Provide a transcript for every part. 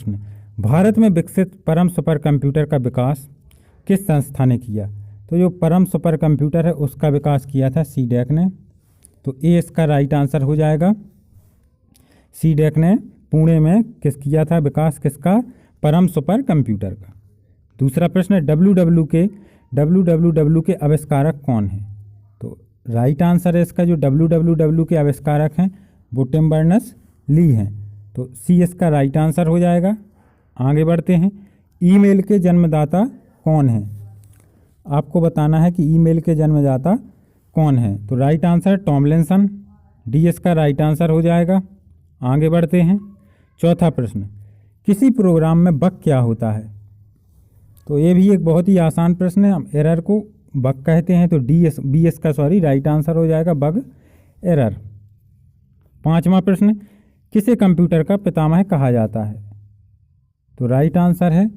प्रश्न, भारत में विकसित परम सुपर कंप्यूटर का विकास किस संस्था ने किया? तो जो परम सुपर कंप्यूटर है उसका विकास किया था सीडैक ने। तो ए इसका राइट आंसर हो जाएगा। सीडैक ने पुणे में किया था विकास किसका? परम सुपर कंप्यूटर का। दूसरा प्रश्न है, डब्ल्यू के आविष्कारक कौन हैं? तो राइट आंसर है इसका जो डब्ल्यू के आविष्कारक हैं वो टिम बर्नर्स-ली हैं। तो सी इसका राइट आंसर हो जाएगा। आगे बढ़ते हैं, ईमेल के जन्मदाता कौन हैं? आपको बताना है कि ईमेल के जन्मदाता कौन है। तो राइट आंसर टॉमलिंसन, डी इसका राइट आंसर हो जाएगा। आगे बढ़ते हैं, चौथा प्रश्न, किसी प्रोग्राम में बग क्या होता है? तो ये भी एक बहुत ही आसान प्रश्न है। हम एरर को बग कहते हैं, तो बी इसका राइट आंसर हो जाएगा बग एरर। पांचवा प्रश्न, किसे कंप्यूटर का पितामह कहा जाता है? तो राइट आंसर है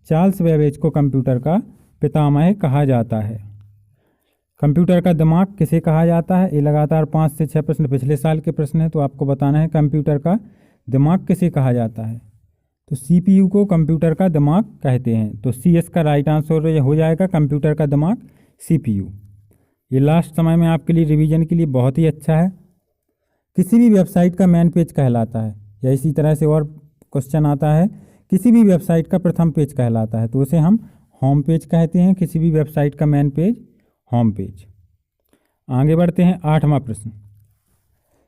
चार्ल्स बेबेज को कंप्यूटर का पितामह कहा जाता है। कंप्यूटर का दिमाग किसे कहा जाता है? ये लगातार 5 से 6 प्रश्न पिछले साल के प्रश्न हैं, तो आपको बताना है कंप्यूटर का दिमाग किसे कहा जाता है। तो सीपीयू को कंप्यूटर का दिमाग कहते हैं। तो सी इसका राइट आंसर हो जाएगा कंप्यूटर का दिमाग सीपीयू। ये लास्ट समय में आपके लिए रिवीजन के लिए बहुत ही अच्छा है। किसी भी वेबसाइट का मेन पेज कहलाता है, या इसी तरह से और क्वेश्चन आता है, किसी भी वेबसाइट का प्रथम पेज कहलाता है, तो उसे हम होम पेज कहते हैं। किसी भी वेबसाइट का मेन पेज होम पेज। आगे बढ़ते हैं, आठवां प्रश्न,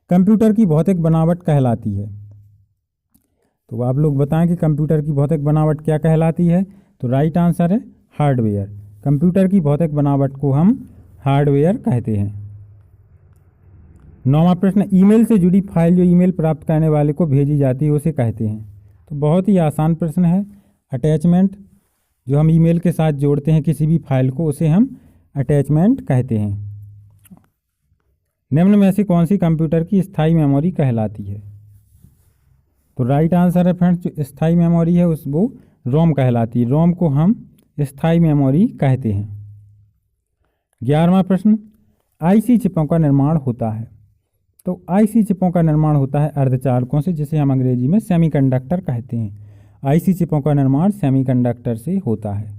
कंप्यूटर की भौतिक बनावट कहलाती है? तो आप लोग बताएं कि कंप्यूटर की भौतिक बनावट क्या कहलाती है? तो राइट आंसर है हार्डवेयर। कंप्यूटर की भौतिक बनावट को हम हार्डवेयर कहते हैं। नौवां प्रश्न, ईमेल से जुड़ी फाइल जो ईमेल प्राप्त करने वाले को भेजी जाती है उसे कहते हैं? तो बहुत ही आसान प्रश्न है। अटैचमेंट, जो हम ईमेल के साथ जोड़ते हैं किसी भी फाइल को, उसे हम अटैचमेंट कहते हैं। निम्न में से कौन सी कंप्यूटर की स्थायी मेमोरी कहलाती है? तो राइट आंसर है फ्रेंड्स, जो स्थायी मेमोरी है वो रोम कहलाती है। रोम को हम स्थायी मेमोरी कहते हैं। 11वां प्रश्न, आईसी चिपों का निर्माण होता है? तो आईसी चिपों का निर्माण होता है अर्धचालकों से, जिसे हम अंग्रेजी में सेमीकंडक्टर कहते हैं। आईसी चिपों का निर्माण सेमीकंडक्टर से होता है।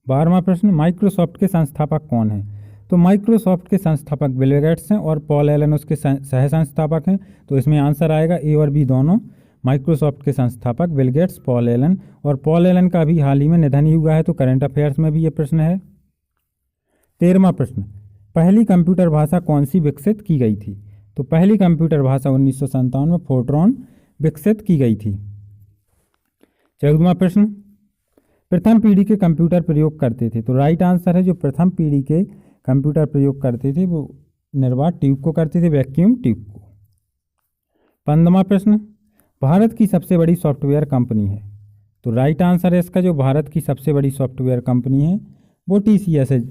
12वां प्रश्न, माइक्रोसॉफ्ट के संस्थापक कौन हैं? तो माइक्रोसॉफ्ट के संस्थापक बिल गेट्स हैं और पॉल एलन उसके सह संस्थापक हैं। तो इसमें आंसर आएगा ए और बी दोनों। माइक्रोसॉफ्ट के संस्थापक बिल गेट्स, पॉल एलन, और पॉल एलन का भी हाल ही में निधन ही हुआ है, तो करंट अफेयर्स में भी ये प्रश्न है। 13वां प्रश्न, पहली कंप्यूटर भाषा कौन सी विकसित की गई थी? तो पहली कंप्यूटर भाषा 1957 में फोर्ट्रॉन विकसित की गई थी। 14वां प्रश्न, प्रथम पीढ़ी के कंप्यूटर प्रयोग करते थे? तो राइट आंसर है जो प्रथम पीढ़ी के कंप्यूटर प्रयोग करते थे वो निर्वात ट्यूब को करते थे, वैक्यूम ट्यूब को। 15वां प्रश्न, भारत की सबसे बड़ी सॉफ्टवेयर कंपनी है? तो राइट आंसर है इसका जो भारत की सबसे बड़ी सॉफ्टवेयर कंपनी है वो टीसीएस है।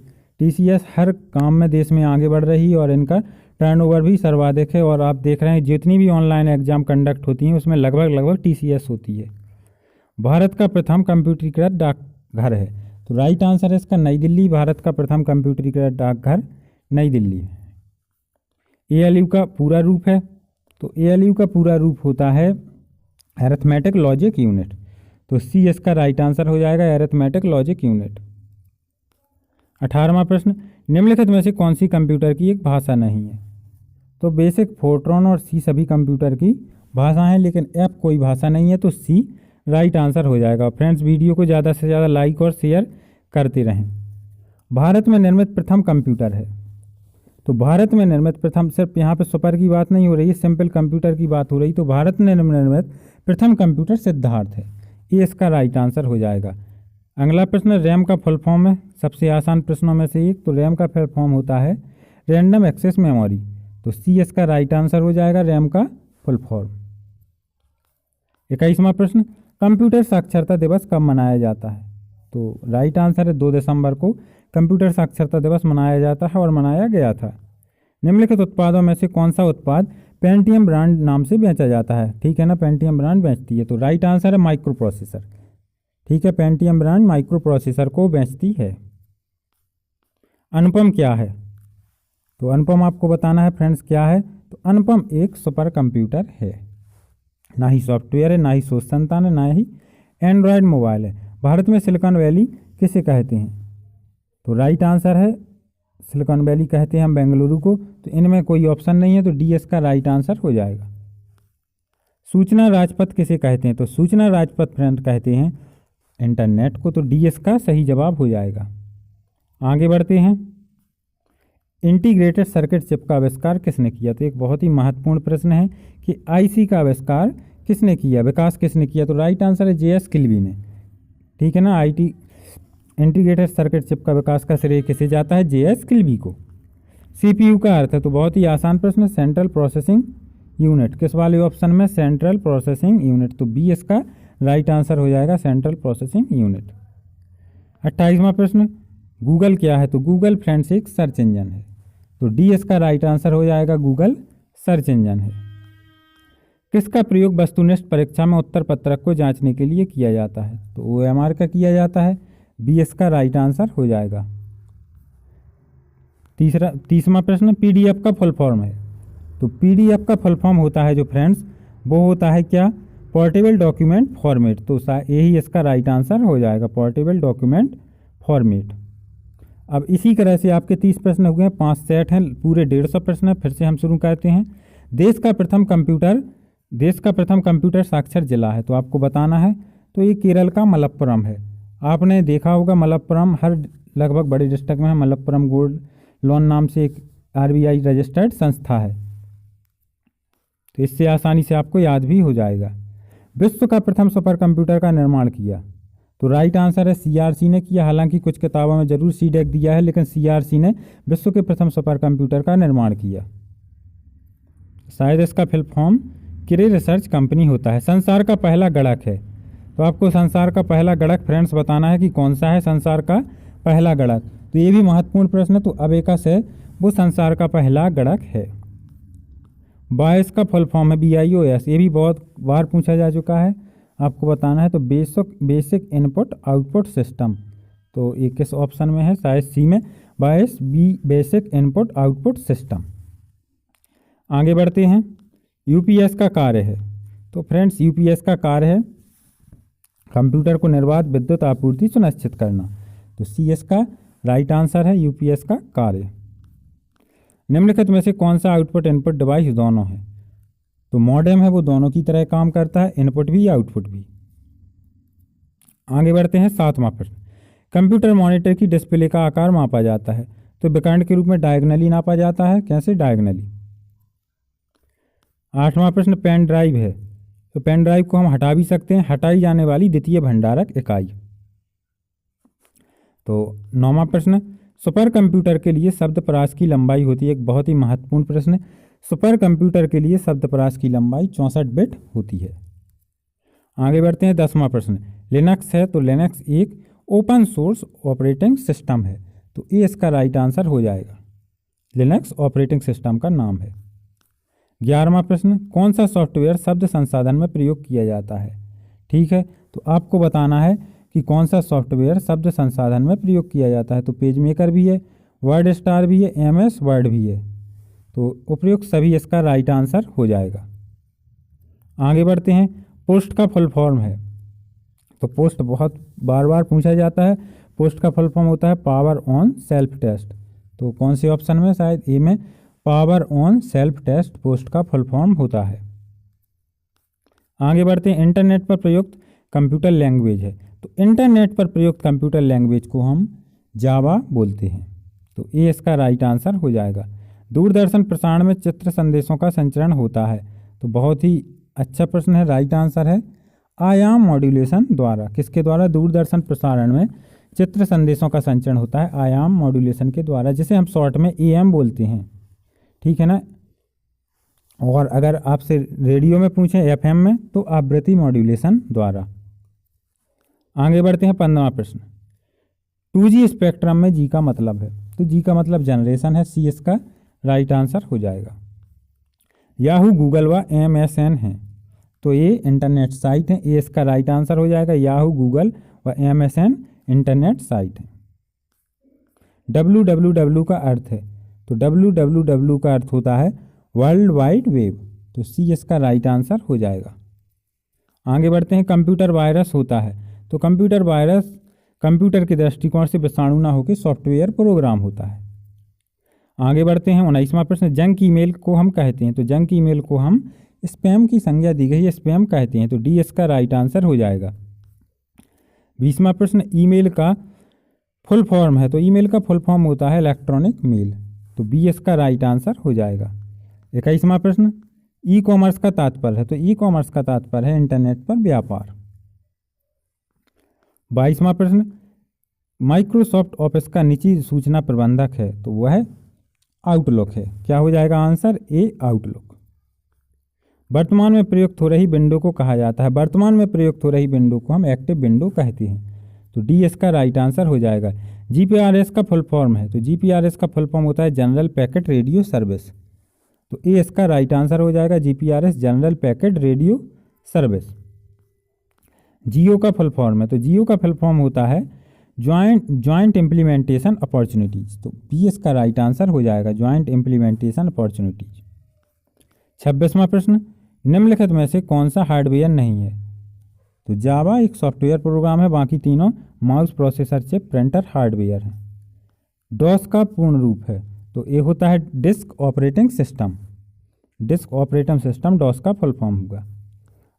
टीसीएस हर काम में देश में आगे बढ़ रही है और इनका टर्नओवर भी सर्वाधिक है। और आप देख रहे हैं जितनी भी ऑनलाइन एग्जाम कंडक्ट होती हैं उसमें लगभग टीसीएस होती है। भारत का प्रथम कंप्यूटरीकृत डाकघर है? तो राइट आंसर है इसका नई दिल्ली। भारत का प्रथम कंप्यूटरीकृत डाकघर नई दिल्ली है। एएलयू का पूरा रूप है? तो एएलयू का पूरा रूप होता है अरिथमेटिक लॉजिक यूनिट। तो सी इसका राइट आंसर हो जाएगा अरिथमेटिक लॉजिक यूनिट। 18वां प्रश्न, निम्नलिखित में से कौन सी कंप्यूटर की एक भाषा नहीं है? तो बेसिक, फोर्ट्रॉन और सी सभी कंप्यूटर की भाषा हैं, लेकिन एफ कोई भाषा नहीं है, तो सी राइट आंसर हो जाएगा। फ्रेंड्स, वीडियो को ज़्यादा से ज़्यादा लाइक और शेयर करते रहें। भारत में निर्मित प्रथम कंप्यूटर है? तो भारत में निर्मित प्रथम, सिर्फ यहाँ पे सुपर की बात नहीं हो रही है, सिंपल कंप्यूटर की बात हो रही। तो भारत में निर्मित प्रथम कंप्यूटर सिद्धार्थ है, ये इसका राइट आंसर हो जाएगा। अगला प्रश्न, रैम का फुल फॉर्म है? सबसे आसान प्रश्नों में से एक। तो रैम का फुल फॉर्म होता है रैंडम एक्सेस मेमोरी। तो सी इसका राइट आंसर हो जाएगा रैम का फुल फॉर्म। 21वां प्रश्न, कंप्यूटर साक्षरता दिवस कब मनाया जाता है? तो राइट आंसर है 2 दिसंबर को कंप्यूटर साक्षरता दिवस मनाया जाता है और मनाया गया था। निम्नलिखित उत्पादों में से कौन सा उत्पाद पेंटियम ब्रांड नाम से बेचा जाता है? ठीक है ना, पेंटियम ब्रांड बेचती है। तो राइट आंसर है माइक्रो प्रोसेसर। ठीक है, पेंटियम ब्रांड माइक्रो प्रोसेसर को बेचती है। अनुपम क्या है? तो अनुपम आपको बताना है फ्रेंड्स क्या है। तो अनुपम एक सुपर कंप्यूटर है। ना ही सॉफ्टवेयर है, ना ही सोच संतान है, ना ही एंड्रॉयड मोबाइल है। भारत में सिलिकॉन वैली किसे कहते हैं? तो राइट आंसर है सिलिकॉन वैली कहते हैं हम बेंगलुरु को। तो इनमें कोई ऑप्शन नहीं है, तो डी इसका राइट आंसर हो जाएगा। सूचना राजपथ किसे कहते हैं? तो सूचना राजपथ फ्रेंड कहते हैं इंटरनेट को। तो डी इसका सही जवाब हो जाएगा। आगे बढ़ते हैं। इंटीग्रेटेड सर्किट चिप का आविष्कार किसने किया? तो एक बहुत ही महत्वपूर्ण प्रश्न है कि आईसी का आविष्कार किसने किया, विकास किसने किया? तो राइट आंसर है जे एस किल्बी ने। ठीक है ना, इंटीग्रेटेड सर्किट चिप का विकास का श्रेय किसे जाता है? जे एस किल्बी को। सीपीयू का अर्थ है, तो बहुत ही आसान प्रश्न, सेंट्रल प्रोसेसिंग यूनिट। किस वाले ऑप्शन में? Central processing unit. तो बी इसका राइट आंसर हो जाएगा, सेंट्रल प्रोसेसिंग यूनिट। 28वां प्रश्न, गूगल क्या है? तो गूगल फ्रेंड्स एक सर्च इंजन है। तो डी इसका राइट आंसर हो जाएगा, गूगल सर्च इंजन है। किसका प्रयोग वस्तुनिष्ठ परीक्षा में उत्तर पत्रक को जांचने के लिए किया जाता है? तो OMR का किया जाता है। बी इसका राइट आंसर हो जाएगा। 30वां प्रश्न, पीडीएफ का फुल फॉर्म है। तो पीडीएफ का फुल फॉर्म होता है जो फ्रेंड्स, वो होता है क्या? Portable document format. तो यही इसका राइट आंसर हो जाएगा, पोर्टेबल डॉक्यूमेंट फॉर्मेट। अब इसी तरह से आपके 30 प्रश्न हो गए, 5 सेट हैं, पूरे 150 प्रश्न है। फिर से हम शुरू करते हैं। देश का प्रथम कंप्यूटर साक्षर जिला है, तो आपको बताना है। तो ये केरल का मलप्पुरम है। आपने देखा होगा मलप्पुरम हर लगभग बड़े डिस्ट्रिक्ट में है। मलप्पुरम गोल्ड लोन नाम से एक RBI रजिस्टर्ड संस्था है, तो इससे आसानी से आपको याद भी हो जाएगा। विश्व का प्रथम सुपर कंप्यूटर का निर्माण किया? तो राइट आंसर है CRC ने किया। हालांकि कुछ किताबों में जरूर CDEC दिया है, लेकिन CRC ने विश्व के प्रथम सुपर कंप्यूटर का निर्माण किया। शायद इसका फुल फॉर्म क्रे रिसर्च कंपनी होता है। संसार का पहला गणक है, तो आपको संसार का पहला गणक फ्रेंड्स बताना है कि कौन सा है संसार का पहला गणक। तो ये भी महत्वपूर्ण प्रश्न है। तो अबेकस है, वो संसार का पहला गणक है। बायस का फुल फॉर्म है BIOS। ये भी बहुत बार पूछा जा चुका है, आपको बताना है। तो बेसिक इनपुट आउटपुट सिस्टम। तो ये किस ऑप्शन में है? शायद सी में, बायस बेसिक इनपुट आउटपुट सिस्टम। आगे बढ़ते हैं। UPS का कार्य है। तो फ्रेंड्स UPS का कार्य है कंप्यूटर को निर्बाध विद्युत आपूर्ति सुनिश्चित करना। तो सी इसका राइट आंसर है, UPS का कार्य। निम्नलिखित में से कौन सा आउटपुट इनपुट डिवाइस दोनों है? तो मॉडेम है, वो दोनों की तरह काम करता है, इनपुट भी आउटपुट भी। आगे बढ़ते हैं। 7वां प्रश्न, कंप्यूटर मॉनिटर की डिस्प्ले का आकार मापा जाता है? तो विकर्ण के रूप में डायगनली नापा जाता है। कैसे? डायगनली। 8वां प्रश्न, पेन ड्राइव है। तो पेन ड्राइव को हम हटा भी सकते हैं, हटाई जाने वाली द्वितीय भंडारक इकाई। तो 9वां प्रश्न, सुपर कंप्यूटर के लिए शब्दपरास की लंबाई होती है? एक बहुत ही महत्वपूर्ण प्रश्न है। सुपर कंप्यूटर के लिए शब्दपरास की लंबाई 64 बिट होती है। आगे बढ़ते हैं। 10वां प्रश्न, लिनक्स है। तो लिनक्स एक ओपन सोर्स ऑपरेटिंग सिस्टम है। तो ये इसका राइट आंसर हो जाएगा, लिनक्स ऑपरेटिंग सिस्टम का नाम है। 11वां प्रश्न, कौन सा सॉफ्टवेयर शब्द संसाधन में प्रयोग किया जाता है? ठीक है, तो आपको बताना है कि कौन सा सॉफ्टवेयर शब्द संसाधन में प्रयोग किया जाता है। तो पेज मेकर भी है, वर्ड स्टार भी है, MS वर्ड भी है। तो उपयुक्त सभी इसका राइट आंसर हो जाएगा। आगे बढ़ते हैं। पोस्ट का फुल फॉर्म है। तो पोस्ट बहुत बार बार पूछा जाता है। पोस्ट का फुल फॉर्म होता है पावर ऑन सेल्फ टेस्ट। तो कौन से ऑप्शन में? शायद ए में, power on self test post का फुल फॉर्म होता है। आगे बढ़ते हैं। इंटरनेट पर प्रयुक्त कंप्यूटर लैंग्वेज है। तो इंटरनेट पर प्रयुक्त कंप्यूटर लैंग्वेज को हम जावा बोलते हैं। तो ये इसका राइट आंसर हो जाएगा। दूरदर्शन प्रसारण में चित्र संदेशों का संचरण होता है? तो बहुत ही अच्छा प्रश्न है, राइट आंसर है आयाम मॉड्यूलेशन द्वारा। किसके द्वारा? दूरदर्शन प्रसारण में चित्र संदेशों का संचरण होता है आयाम मॉड्यूलेशन के द्वारा, जिसे हम शॉर्ट में AM बोलते हैं। ठीक है ना। और अगर आपसे रेडियो में पूछें FM में, तो आवृत्ति मॉड्यूलेशन द्वारा। आगे बढ़ते हैं। 15वां प्रश्न, 2G स्पेक्ट्रम में G का मतलब है? तो G का मतलब जनरेशन है। C इसका राइट आंसर हो जाएगा। याहू, गूगल व MSN हैं। तो ये इंटरनेट साइट है। ये इसका राइट आंसर हो जाएगा। याहू, गूगल व MSN इंटरनेट साइट है। www का अर्थ है? तो www का अर्थ होता है वर्ल्ड वाइड वेब। तो C इसका राइट आंसर हो जाएगा। आगे बढ़ते हैं, कंप्यूटर वायरस होता है तो कंप्यूटर वायरस कंप्यूटर के दृष्टिकोण से विषाणु ना होकर सॉफ्टवेयर प्रोग्राम होता है। आगे बढ़ते हैं, 19वां प्रश्न, जंक ईमेल को हम कहते हैं तो जंक ईमेल को हम स्पैम की संज्ञा दी गई है, स्पैम कहते हैं तो डी इसका राइट आंसर हो जाएगा। 20वां प्रश्न, ईमेल का फुल फॉर्म है तो ईमेल का फुल फॉर्म होता है इलेक्ट्रॉनिक मेल, तो बी इसका राइट आंसर हो जाएगा। 21वां प्रश्न, ई कॉमर्स का तात्पर्य है तो ई कॉमर्स का तात्पर्य है इंटरनेट पर व्यापार। 22वां प्रश्न, माइक्रोसॉफ्ट ऑफिस का निजी सूचना प्रबंधक है तो वह आउटलुक है, क्या हो जाएगा आंसर, ए आउटलुक। वर्तमान में प्रयुक्त हो रही विंडो को कहा जाता है, वर्तमान में प्रयुक्त हो रही विंडो को हम एक्टिव विंडो कहते हैं, तो डी इसका राइट आंसर हो जाएगा। जीपीआरएस का फुल फॉर्म है तो जीपीआरएस का फुल फॉर्म होता है जनरल पैकेट रेडियो सर्विस, तो ए इसका राइट आंसर हो जाएगा, GPRS general packet radio service. Jio का फुल फॉर्म है तो जियो का फुल फॉर्म होता है ज्वाइंट इम्प्लीमेंटेशन अपॉर्चुनिटीज, तो बी इसका राइट आंसर हो जाएगा, ज्वाइंट इम्प्लीमेंटेशन अपॉर्चुनिटीज। 26वां प्रश्न, निम्नलिखित में से कौन सा हार्डवेयर नहीं है, तो जावा एक सॉफ्टवेयर प्रोग्राम है, बाकी तीनों mouse, processor, chip, printer hardware है। डॉस का पूर्ण रूप है तो ये होता है disk operating system, disk operating system DOS का फुल फॉर्म होगा।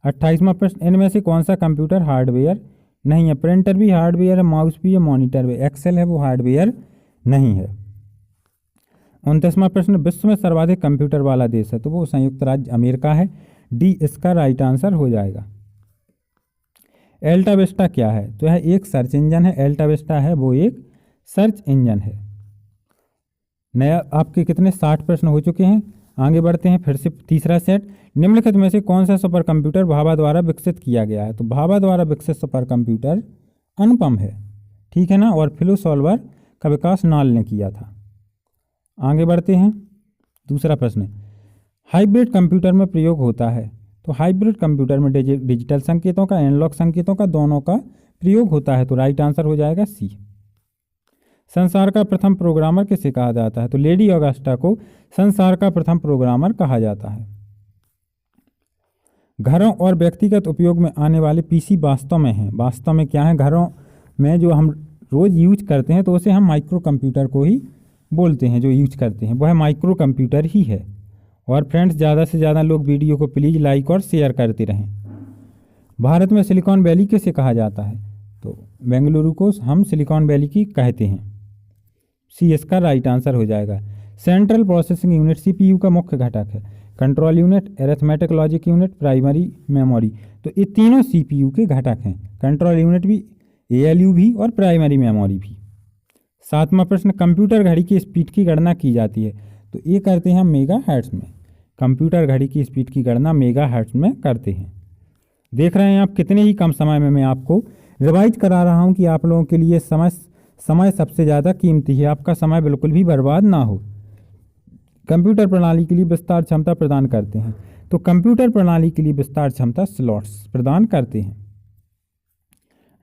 28वां प्रश्न, इनमें से कौन सा कंप्यूटर हार्डवेयर नहीं है, प्रिंटर भी हार्डवेयर है, माउस भी है, मॉनिटर भी, एक्सेल है वो हार्डवेयर नहीं है। 29वां प्रश्न, विश्व में सर्वाधिक कंप्यूटर वाला देश है तो वो संयुक्त राज्य अमेरिका है, डी इसका राइट आंसर हो जाएगा। एल्टा विस्टा क्या है, तो यह एक सर्च इंजन है, एल्टा विस्टा है वो एक सर्च इंजन है। नया आपके कितने 60 प्रश्न हो चुके हैं। आगे बढ़ते हैं फिर से तीसरा सेट, निम्नलिखित में से कौन सा सुपर कंप्यूटर भाभा द्वारा विकसित किया गया है, तो भाभा द्वारा विकसित सुपर कंप्यूटर अनुपम है, ठीक है ना, और फ्लो सॉल्वर का विकास नाल ने किया था। आगे बढ़ते हैं, दूसरा प्रश्न, हाइब्रिड कंप्यूटर में प्रयोग होता है तो हाइब्रिड कंप्यूटर में डिजिटल संकेतों का, एनालॉग संकेतों का, दोनों का प्रयोग होता है, तो राइट आंसर हो जाएगा सी। संसार का प्रथम प्रोग्रामर किसे कहा जाता है, तो लेडी ऑगस्टा को संसार का प्रथम प्रोग्रामर कहा जाता है। घरों और व्यक्तिगत उपयोग में आने वाले पीसी वास्तव में हैं, वास्तव में क्या है, घरों में जो हम रोज़ यूज करते हैं तो उसे हम माइक्रो कंप्यूटर को ही बोलते हैं, जो यूज करते हैं वह माइक्रो कंप्यूटर ही है। और फ्रेंड्स, ज़्यादा से ज़्यादा लोग वीडियो को प्लीज़ लाइक और शेयर करते रहें। भारत में सिलिकॉन वैली किसे कहा जाता है, तो बेंगलुरु को हम सिलिकॉन वैली की कहते हैं, सी इसका राइट आंसर हो जाएगा। सेंट्रल प्रोसेसिंग यूनिट सीपीयू का मुख्य घटक है, control unit, arithmetic logic unit, primary memory, तो ये तीनों सीपीयू के घटक हैं, कंट्रोल यूनिट भी, एएलयू भी और प्राइमरी मेमोरी भी। 7वां प्रश्न, कंप्यूटर घड़ी की स्पीड की गणना की जाती है तो ये करते हैं हम मेगा हर्ट्ज में, कंप्यूटर घड़ी की स्पीड की गणना मेगा हर्ट्ज में करते हैं। देख रहे हैं आप कितने ही कम समय में मैं आपको रिवाइज करा रहा हूँ कि आप लोगों के लिए समय सबसे ज़्यादा कीमती है, आपका समय बिल्कुल भी बर्बाद ना हो। कंप्यूटर प्रणाली के लिए विस्तार क्षमता प्रदान करते हैं तो कंप्यूटर प्रणाली के लिए विस्तार क्षमता स्लॉट्स प्रदान करते हैं।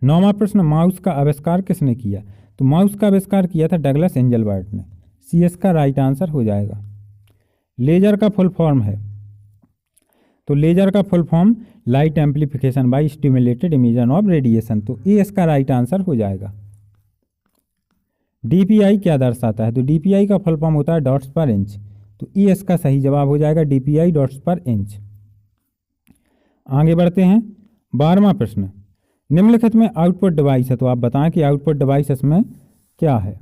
9वां प्रश्न, माउस का आविष्कार किसने किया, तो माउस का आविष्कार किया था डगलस एंजलबर्ट ने, सी एस का राइट आंसर हो जाएगा। लेजर का फुल फॉर्म है तो लेजर का full form light amplification by stimulated emission of radiation, तो ए इसका राइट आंसर हो जाएगा। डीपीआई क्या दर्शाता है, तो डीपीआई का फुल फॉर्म होता है डॉट्स पर इंच, तो ई इसका सही जवाब हो जाएगा, डीपीआई डॉट्स पर इंच। आगे बढ़ते हैं, 12वां प्रश्न, निम्नलिखित में आउटपुट डिवाइस है तो आप बताएं कि आउटपुट डिवाइस इसमें क्या है।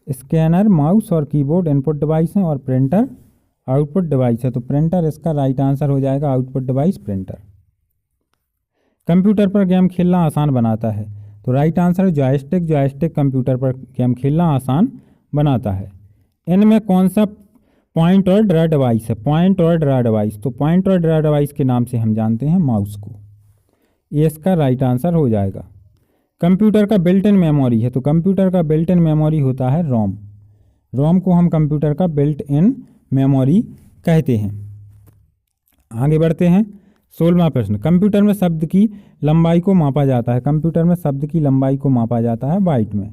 स्कैनर, माउस और कीबोर्ड इनपुट डिवाइस हैं और प्रिंटर आउटपुट डिवाइस है, तो प्रिंटर इसका राइट आंसर हो जाएगा, आउटपुट डिवाइस प्रिंटर। कंप्यूटर पर गेम खेलना आसान बनाता है तो right answer joystick, joystick computer पर गेम खेलना आसान बनाता है। इनमें कौन सा पॉइंट और ड्रा डिवाइस है, पॉइंट और ड्रा डिवाइस, तो पॉइंट और ड्रा डिवाइस के नाम से हम जानते हैं माउस को, ये इसका राइट आंसर हो जाएगा। कंप्यूटर का बिल्ट इन मेमोरी है तो कंप्यूटर का बिल्ट इन मेमोरी होता है रोम, रोम को हम कंप्यूटर का बिल्ट इन मेमोरी कहते हैं। आगे बढ़ते हैं, 16वां प्रश्न, कंप्यूटर में शब्द की लंबाई को मापा जाता है, कंप्यूटर में शब्द की लंबाई को मापा जाता है बाइट में,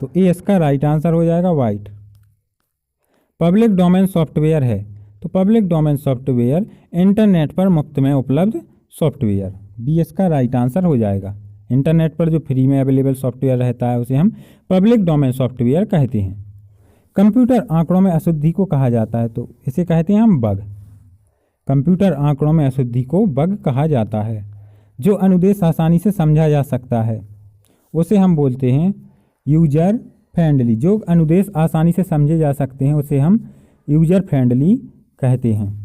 तो ए इसका राइट आंसर हो जाएगा बाइट। पब्लिक डोमेन सॉफ्टवेयर है तो पब्लिक डोमेन सॉफ्टवेयर इंटरनेट पर मुफ्त में उपलब्ध सॉफ्टवेयर, बी इसका राइट आंसर हो जाएगा। इंटरनेट पर जो फ्री में अवेलेबल सॉफ्टवेयर रहता है उसे हम पब्लिक डोमेन सॉफ्टवेयर कहते हैं। कंप्यूटर आंकड़ों में अशुद्धि को कहा जाता है तो इसे कहते हैं हम बग। कंप्यूटर आंकड़ों में अशुद्धि को बग कहा जाता है। जो अनुदेश आसानी से समझा जा सकता है उसे हम बोलते हैं यूजर फ्रेंडली। जो अनुदेश आसानी से समझे जा सकते हैं उसे हम यूजर फ्रेंडली कहते हैं।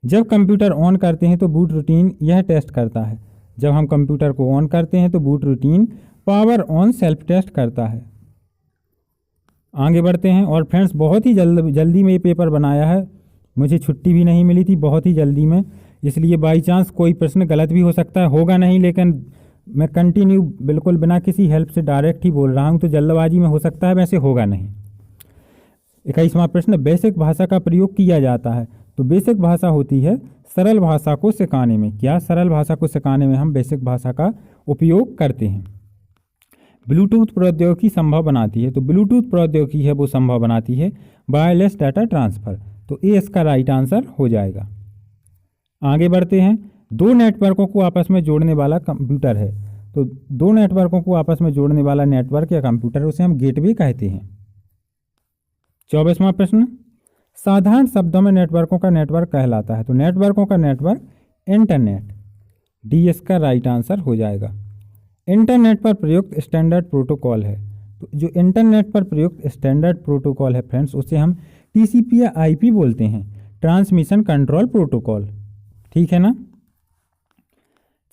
जब कंप्यूटर ऑन करते हैं तो बूट रूटीन यह टेस्ट करता है। जब हम कंप्यूटर को ऑन करते हैं तो boot routine power on self test करता है। आगे बढ़ते हैं। और फ्रेंड्स बहुत ही जल्दी में ये पेपर बनाया है, मुझे छुट्टी भी नहीं मिली थी, बहुत ही जल्दी में, इसलिए बाई चांस कोई प्रश्न गलत भी हो सकता है, होगा नहीं, लेकिन मैं कंटिन्यू बिल्कुल बिना किसी हेल्प से डायरेक्ट ही बोल रहा हूँ, तो जल्दबाजी में हो सकता है, वैसे होगा नहीं। 21वां प्रश्न, बेसिक भाषा का प्रयोग किया जाता है तो बेसिक भाषा होती है सरल भाषा को सिखाने में। क्या? सरल भाषा को सिखाने में हम बेसिक भाषा का उपयोग करते हैं। ब्लूटूथ प्रौद्योगिकी संभव बनाती है तो ब्लूटूथ प्रौद्योगिकी है वो संभव बनाती है वायरलेस डाटा ट्रांसफ़र, तो ये इसका राइट आंसर हो जाएगा। आगे बढ़ते हैं। दो नेटवर्कों को आपस में जोड़ने वाला कंप्यूटर है तो दो नेटवर्कों को आपस में जोड़ने वाला नेटवर्क या कंप्यूटर उसे हम गेटवे कहते हैं। 24वां प्रश्न, साधारण शब्दों में नेटवर्कों का नेटवर्क कहलाता है तो नेटवर्कों का नेटवर्क इंटरनेट, डी इसका राइट आंसर हो जाएगा। इंटरनेट पर प्रयुक्त स्टैंडर्ड प्रोटोकॉल है तो जो इंटरनेट पर प्रयुक्त स्टैंडर्ड प्रोटोकॉल है फ्रेंड्स उसे हम टीसीपी या आईपी बोलते हैं, ट्रांसमिशन कंट्रोल प्रोटोकॉल, ठीक है ना।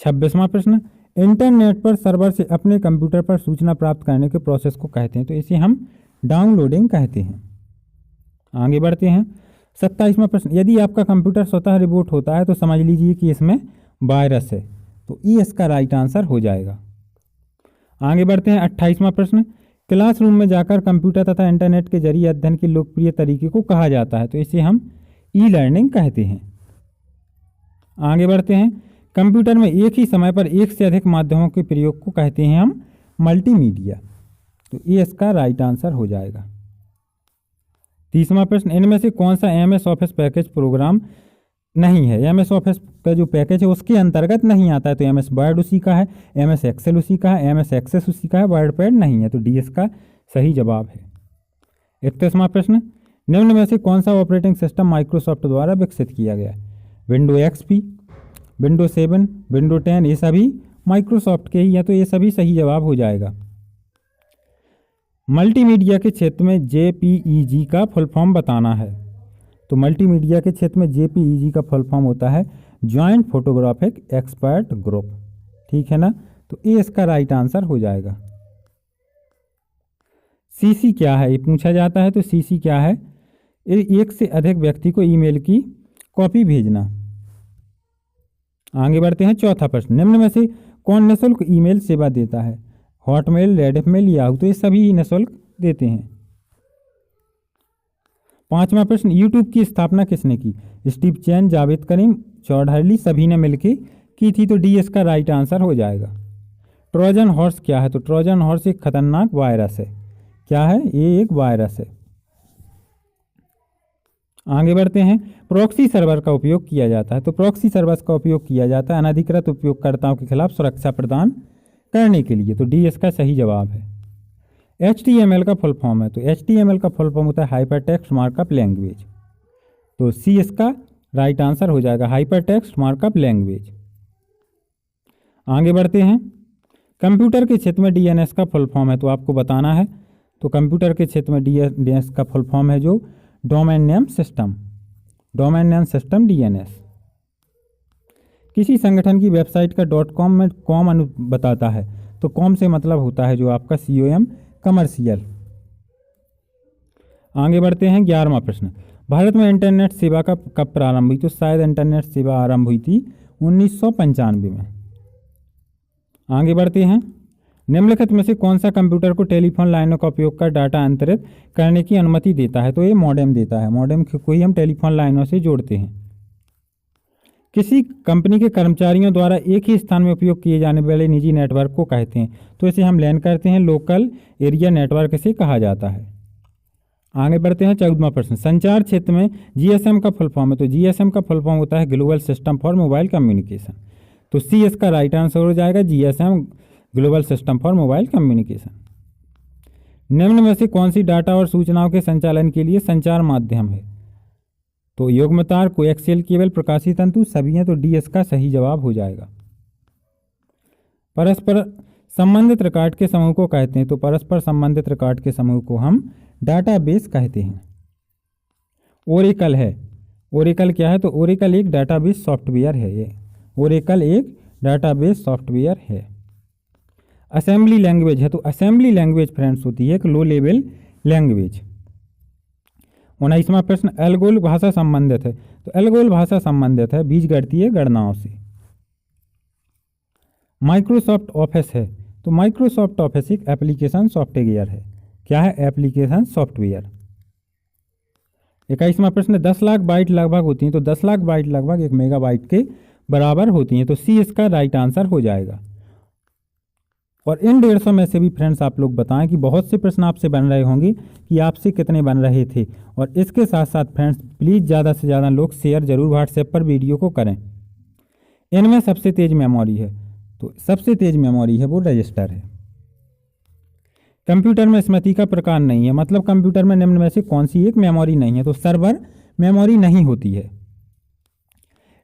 26वां प्रश्न, इंटरनेट पर सर्वर से अपने कंप्यूटर पर सूचना प्राप्त करने के प्रोसेस को कहते हैं तो इसे हम डाउनलोडिंग कहते हैं। आगे बढ़ते हैं। 27वां प्रश्न, यदि आपका कंप्यूटर स्वतः रिबूट होता है तो समझ लीजिए कि इसमें वायरस है तो ई इसका राइट आंसर हो जाएगा। आगे बढ़ते हैं। 28वां प्रश्न, क्लासरूम में जाकर कंप्यूटर तथा इंटरनेट के जरिए अध्ययन के लोकप्रिय तरीके को कहा जाता है तो इसे हम ई लर्निंग कहते हैं। आगे बढ़ते हैं। कंप्यूटर में एक ही समय पर एक से अधिक माध्यमों के प्रयोग को कहते हैं हम मल्टीमीडिया, तो ये इसका राइट आंसर हो जाएगा। 30वां प्रश्न, इनमें से कौन सा एमएस ऑफिस पैकेज प्रोग्राम नहीं है? एमएस ऑफिस का जो पैकेज है उसके अंतर्गत नहीं आता है तो एमएस वर्ड उसी का है, एमएस एक्सेल उसी का है, एमएस एक्सेस उसी का है, वर्ड पैड नहीं है, तो डी इसका सही जवाब है। 31वां प्रश्न, निम्न में से कौन सा ऑपरेटिंग सिस्टम माइक्रोसॉफ्ट द्वारा विकसित किया गया? विंडो एक्सपी, विंडो 7, विंडो 10, ये सभी माइक्रोसॉफ्ट के ही है तो ये सभी सही जवाब हो जाएगा। मल्टीमीडिया के क्षेत्र में जेपीईजी का फुल फॉर्म बताना है तो मल्टीमीडिया के क्षेत्र में जेपीईजी का फुल फॉर्म होता है जॉइंट फोटोग्राफिक एक्सपर्ट ग्रुप, ठीक है ना, तो ये इसका राइट आंसर हो जाएगा। सीसी क्या है ये पूछा जाता है तो सीसी क्या है? एक से अधिक व्यक्ति को ईमेल की कॉपी भेजना। आगे बढ़ते हैं। चौथा प्रश्न, निम्न में से कौन निःशुल्क ईमेल सेवा देता है? हॉटमेल, रेडिफमेल, याहू, तो ये सभी निःशुल्क देते हैं। 5वां प्रश्न, यूट्यूब की स्थापना किसने की? स्टीव चैन, जावेद करीम, चौधरी, सभी ने मिलकर की थी तो डी इसका राइट आंसर हो जाएगा। ट्रोजन हॉर्स क्या है? तो ट्रोजन हॉर्स एक खतरनाक वायरस है। क्या है? ये एक वायरस है। आगे बढ़ते हैं। प्रॉक्सी सर्वर का उपयोग किया जाता है तो प्रॉक्सी सर्वर का उपयोग किया जाता है अनधिकृत उपयोगकर्ताओं के खिलाफ सुरक्षा प्रदान करने के लिए, तो डी इसका सही जवाब है। HTML का फुल फॉर्म है तो HTML का फुल फॉर्म होता है हाइपर टेक्स्ट मार्कअप लैंग्वेज, तो सी इसका राइट आंसर हो जाएगा, हाइपर टेक्स्ट मार्कअप लैंग्वेज। आगे बढ़ते हैं। कंप्यूटर के क्षेत्र में DNS का फुल फॉर्म है तो आपको बताना है, तो कंप्यूटर के क्षेत्र में DNS का फुल फॉर्म है जो domain name system, domain name system DNS। किसी संगठन की वेबसाइट का .com में कॉम बताता है तो कॉम से मतलब होता है जो आपका COM, कमर्शियल। आगे बढ़ते हैं। 11वां प्रश्न, भारत में इंटरनेट सेवा का कब प्रारंभ हुई? तो शायद इंटरनेट सेवा आरंभ हुई थी 1995 में। आगे बढ़ते हैं। निम्नलिखित में से कौन सा कंप्यूटर को टेलीफोन लाइनों का उपयोग कर डाटा अंतरित करने की अनुमति देता है? तो ये मॉडेम देता है, मॉडेम को ही हम टेलीफोन लाइनों से जोड़ते हैं। किसी कंपनी के कर्मचारियों द्वारा एक ही स्थान में उपयोग किए जाने वाले निजी नेटवर्क को कहते हैं तो इसे हम लैन करते हैं, लोकल एरिया नेटवर्क से कहा जाता है। आगे बढ़ते हैं 14वां प्रश्न। संचार क्षेत्र में जीएसएम का फुल फॉर्म है, तो जीएसएम का फुल फॉर्म होता है global system for mobile communication. तो सी इसका राइट आंसर हो जाएगा, GSM global system for mobile communication. निम्न में से कौन सी डाटा और सूचनाओं के संचालन के लिए संचार माध्यम है? तो युग्मतार, कोएक्सियल केबल, प्रकाशीय तंतु, सभी हैं, तो डी इसका सही जवाब हो जाएगा। परस्पर संबंधित रिकॉर्ड के समूह को कहते हैं, तो परस्पर संबंधित रिकॉर्ड के समूह को हम डाटाबेस कहते हैं। ओरेकल है, ओरेकल क्या है? तो ओरेकल एक डाटाबेस सॉफ्टवेयर है। ये ओरेकल एक डाटाबेस सॉफ्टवेयर है। असेंबली लैंग्वेज है, तो असेंबली लैंग्वेज फ्रेंड्स होती है एक लो लेवल लैंग्वेज। 19वां प्रश्न। एल्गोल भाषा संबंधित है, तो एल्गोल भाषा संबंधित है बीजगणितीय गणनाओं से। माइक्रोसॉफ्ट ऑफिस है, तो माइक्रोसॉफ्ट ऑफिस एक एप्लीकेशन सॉफ्टवेयर है। क्या है? Application software. 21वां प्रश्न। 10 लाख बाइट लगभग होती हैं, तो 10 लाख बाइट लगभग 1 मेगाबाइट के बराबर होती हैं, तो सी इसका राइट आंसर हो जाएगा। और इन 150 में से भी फ्रेंड्स आप लोग बताएं कि बहुत से प्रश्न आपसे बन रहे होंगे कि आपसे कितने बन रहे थे। और इसके साथ साथ फ्रेंड्स प्लीज़ ज़्यादा से ज़्यादा लोग शेयर जरूर व्हाट्सएप पर वीडियो को करें। इनमें सबसे तेज मेमोरी है, तो सबसे तेज मेमोरी है वो रजिस्टर है। कंप्यूटर में स्मृति का प्रकार नहीं है, मतलब कंप्यूटर में निम्न में से कौन सी एक मेमोरी नहीं है? तो सर्वर मेमोरी नहीं होती है।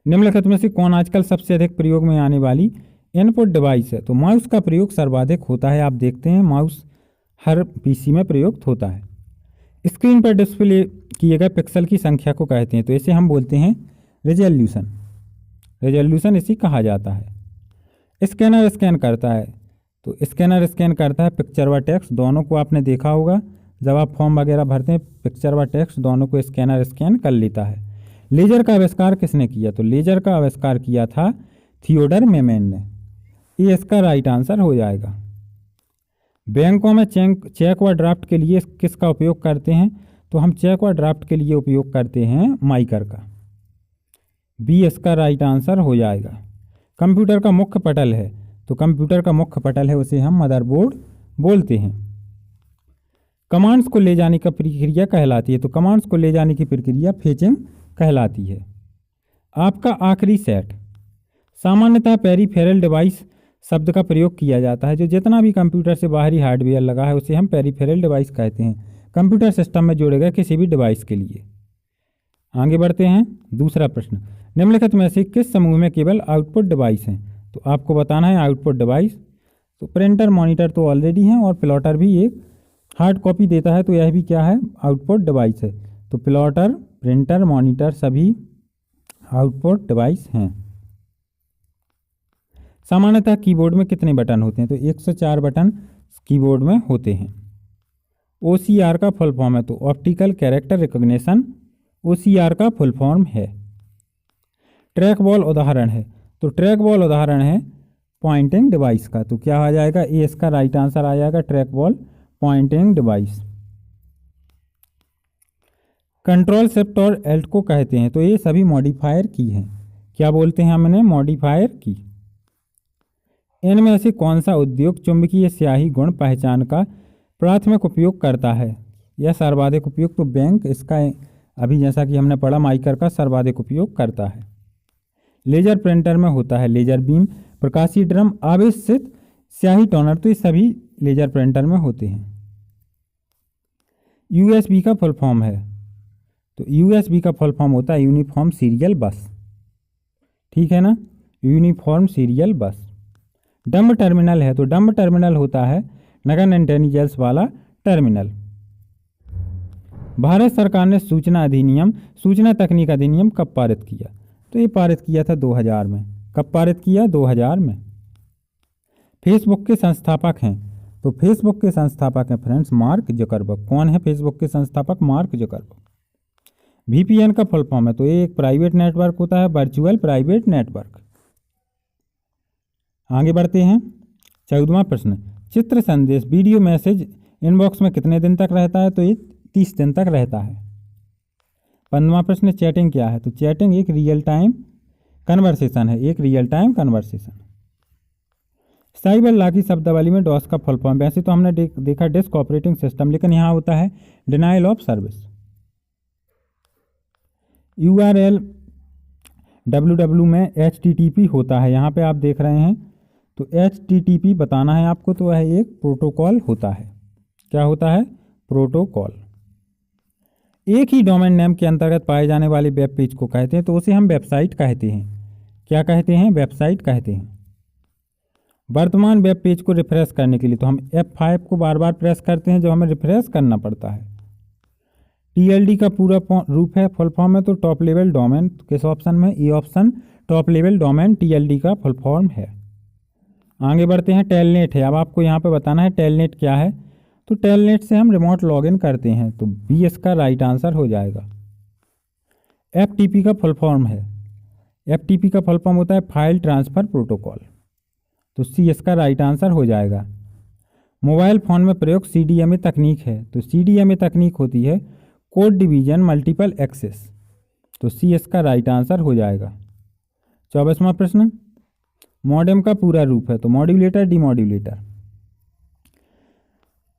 निम्नलिखित में से कौन आजकल सबसे अधिक प्रयोग में आने वाली इनपुट डिवाइस है? तो माउस का प्रयोग सर्वाधिक होता है। आप देखते हैं माउस हर पीसी में प्रयुक्त होता है। स्क्रीन पर डिस्प्ले किए गए पिक्सल की संख्या को कहते हैं, तो इसे हम बोलते हैं रेजोल्यूशन। रेजोल्यूशन इसी कहा जाता है। स्कैनर स्कैन करता है, तो स्कैनर स्कैन करता है पिक्चर व टेक्स्ट दोनों को। आपने देखा होगा जब आप फॉर्म वगैरह भरते हैं, पिक्चर व टेक्स्ट दोनों को स्कैनर स्कैन कर लेता है। लेजर का आविष्कार किसने किया? तो लेजर का आविष्कार किया था थियोडर मेमन ने। ये इसका राइट आंसर हो जाएगा। बैंकों में चेक व ड्राफ्ट के लिए किसका उपयोग करते हैं? तो हम चेक व ड्राफ्ट के लिए उपयोग करते हैं माइकर का। बी इसका राइट आंसर हो जाएगा। कंप्यूटर का मुख्य पटल है, तो कंप्यूटर का मुख्य पटल है उसे हम मदरबोर्ड बोलते हैं। कमांड्स को ले जाने का प्रक्रिया कहलाती है, तो कमांड्स को ले जाने की प्रक्रिया फेचिंग कहलाती है। आपका आखिरी सेट। सामान्यतः पेरिफेरल डिवाइस शब्द का प्रयोग किया जाता है। जो जितना भी कंप्यूटर से बाहरी हार्डवेयर लगा है उसे हम पेरिफेरल डिवाइस कहते हैं, कंप्यूटर सिस्टम में जोड़े गए किसी भी डिवाइस के लिए। आगे बढ़ते हैं। दूसरा प्रश्न। निम्नलिखित में से किस समूह में केवल आउटपुट डिवाइस हैं? तो आपको बताना है आउटपुट डिवाइस। तो प्रिंटर, मॉनिटर तो ऑलरेडी हैं और प्लॉटर भी एक हार्ड कॉपी देता है, तो यह भी क्या है? आउटपुट डिवाइस है। तो प्लॉटर, प्रिंटर, मॉनिटर सभी आउटपुट डिवाइस हैं। सामान्यतः कीबोर्ड में कितने बटन होते हैं? तो 104 बटन कीबोर्ड में होते हैं। OCR का फुल फॉर्म है, तो ऑप्टिकल कैरेक्टर रिकॉग्निशन OCR का फुल फॉर्म है। ट्रैक बॉल उदाहरण है, तो ट्रैक बॉल उदाहरण है पॉइंटिंग डिवाइस का। तो क्या आ जाएगा? ए इसका राइट आंसर आ जाएगा, track ball pointing device. Control shift और एल्ट को कहते हैं, तो ये सभी मॉडिफायर की हैं। क्या बोलते हैं हमने? मॉडिफायर की। इनमें से कौन सा उद्योग चुंबकीय स्याही गुण पहचान का प्राथमिक उपयोग करता है या सर्वाधिक उपयोग? तो बैंक इसका अभी जैसा कि हमने पढ़ा माइकर का सर्वाधिक उपयोग करता है। लेजर प्रिंटर में होता है लेजर बीम, प्रकाशीय ड्रम, आवेशित स्याही टोनर, तो ये सभी लेजर प्रिंटर में होते हैं। USB का फुल फॉर्म है, तो USB का फुल फॉर्म होता है यूनिफॉर्म सीरियल बस। ठीक है ना? यूनिफॉर्म सीरियल बस। डम्ब टर्मिनल है, तो डम्ब टर्मिनल होता है नगन इंटेलिजेंस वाला टर्मिनल। भारत सरकार ने सूचना अधिनियम, सूचना तकनीक अधिनियम कब पारित किया? तो ये पारित किया था 2000 में। कब पारित किया? 2000 में। फेसबुक के संस्थापक हैं, तो फेसबुक के संस्थापक हैं फ्रेंड्स मार्क जकरबर्ग। कौन है फेसबुक के संस्थापक? Mark Zuckerberg. VPN का फुल फॉर्म है, तो ये एक प्राइवेट नेटवर्क होता है, वर्चुअल प्राइवेट नेटवर्क। आगे बढ़ते हैं। 14वां प्रश्न। चित्र संदेश वीडियो मैसेज इनबॉक्स में कितने दिन तक रहता है? तो ये 30 दिन तक रहता है। 15वां प्रश्न। चैटिंग क्या है? तो चैटिंग एक रियल टाइम कन्वर्सेशन है, एक रियल टाइम कन्वर्सेशन। साइबर ला की शब्दावली में डॉस का फुल फॉर्म, वैसे तो हमने देखा डिस्क ऑपरेटिंग सिस्टम, लेकिन यहाँ होता है denial of service. URL www में HTTP होता है, यहाँ पे आप देख रहे हैं तो HTTP बताना है आपको, तो वह एक प्रोटोकॉल होता है। क्या होता है? प्रोटोकॉल। एक ही डोमेन नेम के अंतर्गत पाए जाने वाले वेब पेज को कहते हैं तो उसे हम वेबसाइट कहते हैं। क्या कहते हैं? वेबसाइट कहते हैं। वर्तमान वेब पेज को रिफ्रेश करने के लिए तो हम F5 को बार बार प्रेस करते हैं जब हमें रिफ्रेश करना पड़ता है। TLD का पूरा रूप है, फुल फॉर्म है, तो टॉप लेवल डोमेन, किस ऑप्शन में? E option, top level domain TLD का फुल फॉर्म है। आगे बढ़ते हैं, टेलनेट है। अब आपको यहाँ पे बताना है टेलनेट क्या है, तो टेलनेट से हम रिमोट लॉगिन करते हैं, तो B इसका राइट आंसर हो जाएगा। FTP का फुल फॉर्म है, FTP का फुल फॉर्म होता है फाइल ट्रांसफ़र प्रोटोकॉल, तो C इसका राइट आंसर हो जाएगा। मोबाइल फ़ोन में प्रयोग CDMA तकनीक है, तो CDMA तकनीक होती है कोड डिवीजन मल्टीपल एक्सेस, तो C इसका राइट आंसर हो जाएगा। 24वां प्रश्न, मॉडेम का पूरा रूप है, तो मॉड्यूलेटर, डिमॉड्यूलेटर।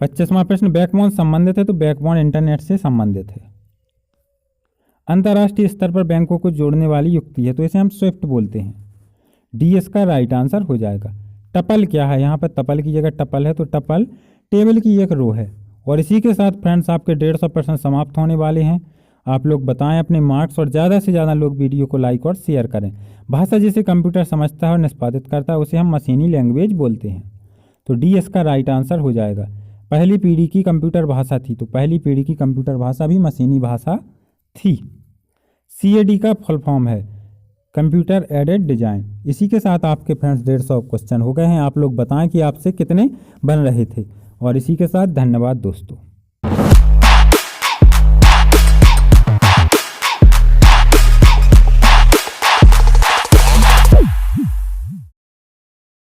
25वां प्रश्न, बैकबोन संबंधित है, तो बैकबोन इंटरनेट से संबंधित है। अंतर्राष्ट्रीय स्तर पर बैंकों को जोड़ने वाली युक्ति है, तो इसे हम स्विफ्ट बोलते हैं, D इसका राइट आंसर हो जाएगा। टपल क्या है? यहाँ पर टपल की जगह टपल है, तो टपल टेबल की एक रो है। और इसी के साथ फ्रेंड्स आपके 150 प्रश्न समाप्त होने वाले हैं। आप लोग बताएं अपने मार्क्स, और ज़्यादा से ज़्यादा लोग वीडियो को लाइक और शेयर करें। भाषा जिसे कंप्यूटर समझता है और निष्पादित करता है उसे हम मशीनी लैंग्वेज बोलते हैं, तो D इसका राइट आंसर हो जाएगा। पहली पीढ़ी की कंप्यूटर भाषा थी, तो पहली पीढ़ी की कंप्यूटर भाषा भी मशीनी भाषा थी। CAD का फुल फॉर्म है कंप्यूटर एडेड डिजाइन। इसी के साथ आपके फ्रेंड्स 150 क्वेश्चन हो गए हैं। आप लोग बताएं कि आपसे कितने बन रहे थे, और इसी के साथ धन्यवाद दोस्तों।